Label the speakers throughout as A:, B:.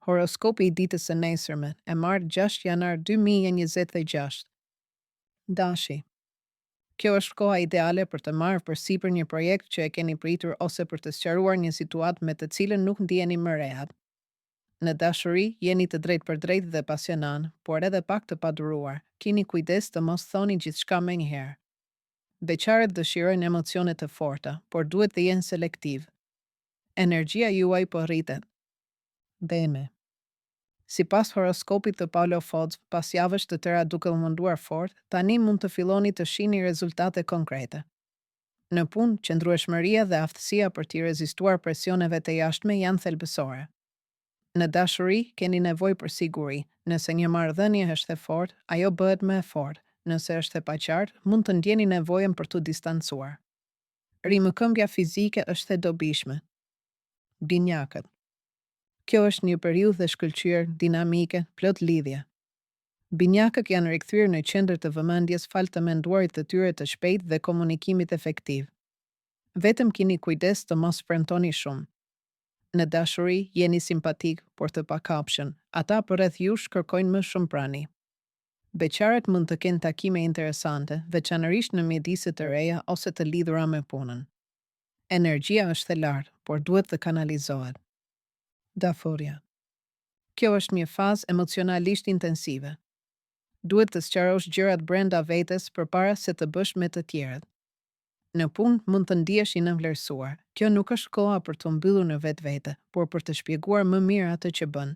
A: Horoskopi I ditës së nesërme, e marrë 6 janar 2026. Dashi. Kjo është koha ideale për të marrë përsipër një projekt që e keni pritur ose për të sqaruar një situatë me të cilën nuk ndjeni më rehat. Në dashuri, jeni të drejtë për drejtë dhe pasionan, por edhe pak të paduruar. Kini kujdes të mos thoni gjithçka menjëherë. Beqarët dëshirojnë emocione të forta, por duhet të jenë selektiv. Energjia juaj po rritet. Beme. Si pas horoskopit të Paulo Fodz, pas javësh të tëra duke u munduar fort, tani mund të filloni të shihni rezultate konkrete. Në punë, qëndrueshmëria dhe aftësia për t'i rezistuar presioneve të jashtme janë thelbësore. Në dashuri, keni nevojë për siguri. Nëse një marrëdhënie është e fortë, ajo bëhet më e fortë. Nëse është e paqartë, mund të ndjeni nevojën për t'u distancuar. Rimëkëmbja fizike është e dobishme. Binjakët. Kjo është një periudhë dhe shkëlqyer, dinamike, plot lidhje. Binjakët janë rikthyer në qendër të vëmendjes fal të menduarit të tyre të shpejtë dhe komunikimit efektiv. Vetëm keni kujdes të mos premtoni shumë. Në dashuri, jeni simpatik, por të pakapshëm. Ata përreth jush kërkojnë më shumë prani. Beqarët mund të kenë takime interesante, veçanërisht në mjedise të reja ose të lidhura me punën. Energjia është e lartë, por duhet të kanalizohet. Daforia. Kjo është një fazë emocionalisht intensive. Duhet të sqarosh gjërat brenda vetes përpara se të bësh me të tjerët. Në punë mund të ndihesh I nënvlerësuar. Kjo nuk është koha për të mbyllur në vetvete, por për të shpjeguar më mirë atë që bën.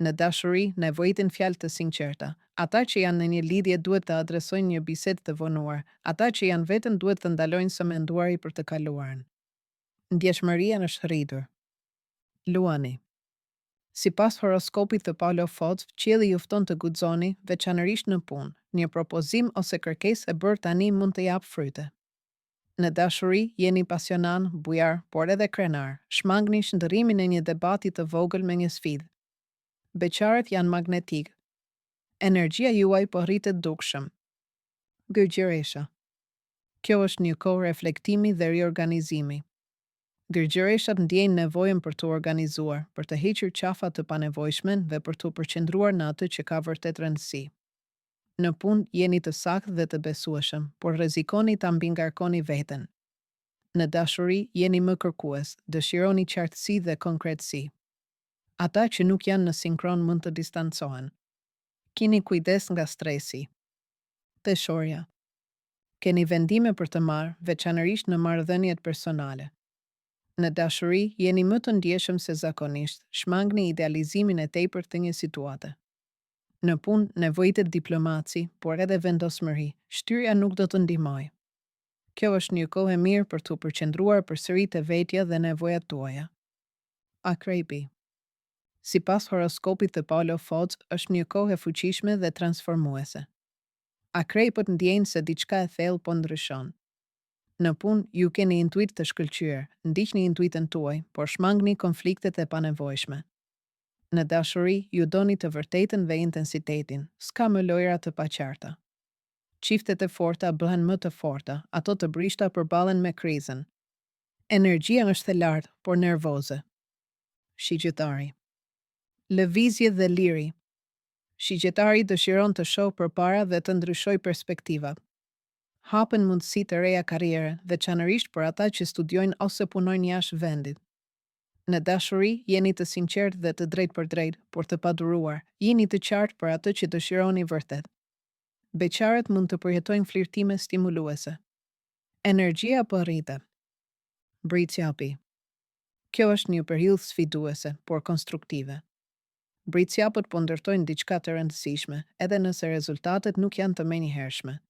A: Në dashuri, nevojitin fjalë të sinqerta. Ata që janë në një lidhje duhet të adresojnë një bisedë të vonuar. Ata që janë vetëm duhet të ndalojnë së menduari për të kaluarën. Ndjeshmëria është rritur. Luani. Si pas horoskopit të Paulo Fodz, qielli ju fton të guxoni, veçanërisht në punë. Një propozim ose kërkesë e bërë tani mund të jap fryte. Në dashuri, jeni pasionan, bujar, por edhe krenar. Shmangni shndërrimin e një debati të vogël me një sfidë. Beqarët janë magnetik. Energjia juaj po rritet dukshëm. Gërgjeresha. Kjo është një kohë reflektimi dhe riorganizimi. Gërgjereshat ndjejnë nevojën për të organizuar, për të hequr qafa të panevojshme dhe për të përqendruar në atë që ka vërtet rëndësi. Në punë jeni të saktë dhe të besueshëm, por rrezikoni ta mbingarkoni veten. Në dashuri jeni më kërkues, dëshironi qartësi dhe konkretësi. Ata që nuk janë në sinkron mund të distancohen. Kini kujdes nga stresi. Peshorja. Keni vendime për të marrë, veçanërisht në marrëdhëniet personale. Në dashuri, jeni më të ndjeshëm se zakonisht, shmangni idealizimin e tepërt të një situate. Në punë, nevojitet diplomaci, por edhe vendosmëri, shtyrja nuk do të ndihmojë. Kjo është një kohë e mirë për të përqendruar përsëri te vetja dhe nevojat tuaja. Akrepi. Sipas horoskopit të Paulo Fodz, është një kohë e fuqishme dhe transformuese. Akrepët ndjejnë se diçka e thellë po ndryshon. Në punë, ju keni intuit të shkëlqyer, ndiqni intuitën tuaj, por shmangni konfliktet e panevojshme. Në dashuri, ju doni të vërtetën dhe intensitetin, s'ka më lojra të paqarta. Çiftet e forta bëhen më të forta, ato të brishta përballen me krizën. Energjia është e lartë, por nervoze. Shigjetari. Lëvizje dhe liri. Shigjetari dëshiron të shohë përpara dhe të ndryshojë perspektivat. Hapen mundësi të reja karriere, veçanërisht për ata që studiojnë ose punojnë jashtë vendit. Në dashuri, jeni të sinqertë dhe të drejtë për drejtë, por të paduruar. Jeni të qartë për atë që dëshironi vërtet. Beqarët mund të përjetojnë flirtime stimuluese. Energjia po rritet. Britsjapi. Kjo është një periudhë sfiduese, por konstruktive. Britsjapët po ndërtojnë diçka të rëndësishme, edhe nëse rezultatet nuk janë të menjëhershme.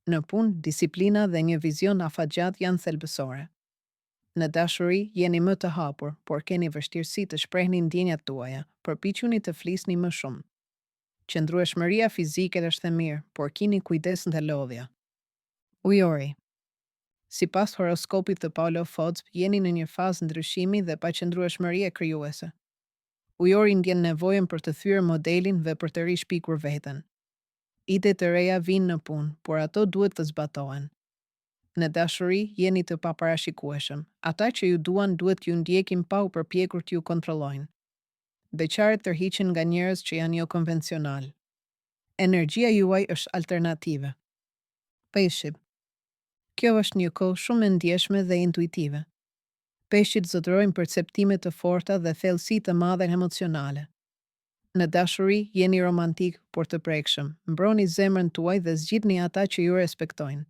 A: Në punë, disiplina dhe një vizion afatgjat janë thelbësore. Në dashuri, jeni më të hapur, por keni vështirësi të shprehni ndjenjat tuaja, përpiquni të flisni më shumë. Qëndrueshmëria fizike është e mirë, por kini kujdes nga lodhja. Ujori. Sipas horoskopit të Paulo Fodz, jeni në një fazë ndryshimi dhe paqëndrueshmërie krijuese. Ujori ndjen nevojën për të thyer modelin dhe për të rishpikur veten. Ide të reja vinë në punë, por ato duhet të zbatohen. Në dashuri, jeni të paparashikueshëm. Ata që ju duan duhet ju ndjekin pa u përpjekur t'ju kontrollojnë. Beqaret tërhiqen nga njerëz që janë jo konvencional. Energjia juaj është alternative. Peshqit. Kjo është një kohë shumë e ndjeshme dhe intuitive. Peshqit zotërojnë perceptime të forta dhe thellësi të madhe emocionale. Në dashuri jeni romantik, por të prekshëm. Mbroni zemrën tuaj dhe zgjidhni ata që ju respektojnë.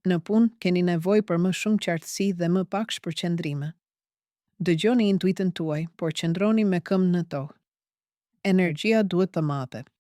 A: Në punë keni nevojë për më shumë qartësi dhe më pak shpërqendrime. Dëgjoni intuitën tuaj, por qëndroni me këmbë në tokë. Energjia duhet të matet.